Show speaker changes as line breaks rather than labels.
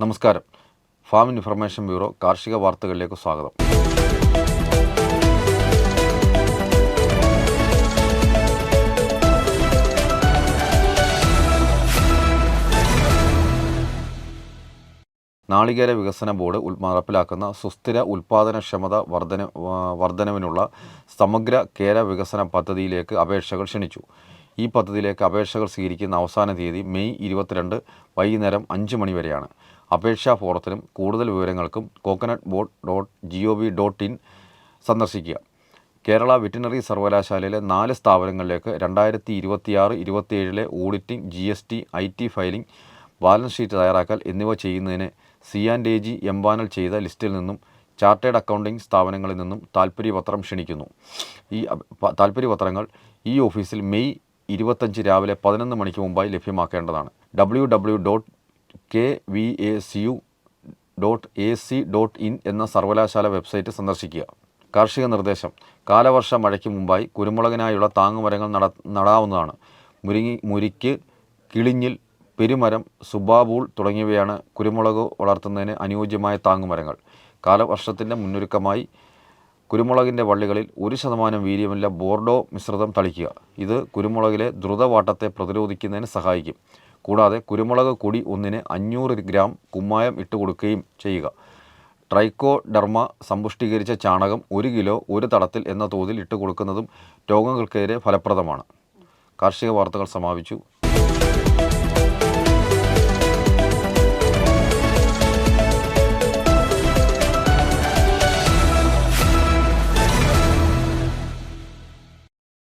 നമസ്കാരം. Farm information bureau കാർഷിക വാർത്തകളിലേക്ക് സ്വാഗതം. നാളികേര വികസന ബോർഡ് നടപ്പിലാക്കുന്ന സുസ്ഥിര ഉൽപ്പാദനക്ഷമത വർധനവിനുള്ള സമഗ്ര കേര വികസന പദ്ധതിയിലേക്ക് അപേക്ഷകൾ ക്ഷണിച്ചു. ഈ പദ്ധതിയിലേക്ക് അപേക്ഷകൾ സ്വീകരിക്കുന്ന അവസാന തീയതി മെയ് 22 വൈകുന്നേരം 5 മണി വരെയാണ്. അപേക്ഷാ ഫോറത്തിനും കൂടുതൽ വിവരങ്ങൾക്കും coconutboard.gov.in സന്ദർശിക്കുക. കേരള വെറ്റിനറി സർവകലാശാലയിലെ 4 സ്ഥാപനങ്ങളിലേക്ക് 2026-27 auditing, GST, IT filing, balance sheet തയ്യാറാക്കൽ എന്നിവ ചെയ്യുന്നതിന് C&AG എംപാനൽ ചെയ്ത ലിസ്റ്റിൽ നിന്നും ചാർട്ടേഡ് അക്കൗണ്ടിംഗ് സ്ഥാപനങ്ങളിൽ നിന്നും താൽപ്പര്യപത്രം ക്ഷണിക്കുന്നു. ഈ താൽപ്പര്യപത്രങ്ങൾ ഈ ഓഫീസിൽ മെയ് 25 രാവിലെ 11 മണിക്ക് മുമ്പായി ലഭ്യമാക്കേണ്ടതാണ്. www.kvacu.ac.in എന്ന സർവകലാശാല വെബ്സൈറ്റ് സന്ദർശിക്കുക. കാർഷിക നിർദ്ദേശം: കാലവർഷ മഴയ്ക്ക് മുമ്പായി കുരുമുളകിനായുള്ള താങ്ങുമരങ്ങൾ നടാവുന്നതാണ്. മുരിക്ക്, കിളിഞ്ഞിൽ, പെരുമരം, സുബാബൂൾ തുടങ്ങിയവയാണ് കുരുമുളക് വളർത്തുന്നതിന് അനുയോജ്യമായ താങ്ങുമരങ്ങൾ. കാലവർഷത്തിൻ്റെ മുന്നൊരുക്കമായി കുരുമുളകിൻ്റെ വള്ളികളിൽ 1% വീര്യമുള്ള ബോർഡോ മിശ്രിതം തളിക്കുക. ഇത് കുരുമുളകിലെ ദ്രുതവാട്ടത്തെ പ്രതിരോധിക്കുന്നതിന് സഹായിക്കും. കൂടാതെ കുരുമുളക് കൊടി ഒന്നിന് 500 ഗ്രാം കുമ്മായം ഇട്ടുകൊടുക്കുകയും ചെയ്യുക. ട്രൈക്കോഡെർമ സമ്പുഷ്ടീകരിച്ച ചാണകം 1 കിലോ ഒരു തടത്തിൽ എന്ന തോതിൽ ഇട്ടുകൊടുക്കുന്നതും രോഗങ്ങൾക്കെതിരെ ഫലപ്രദമാണ്. കാർഷിക വാർത്തകൾ സമാപിച്ചു.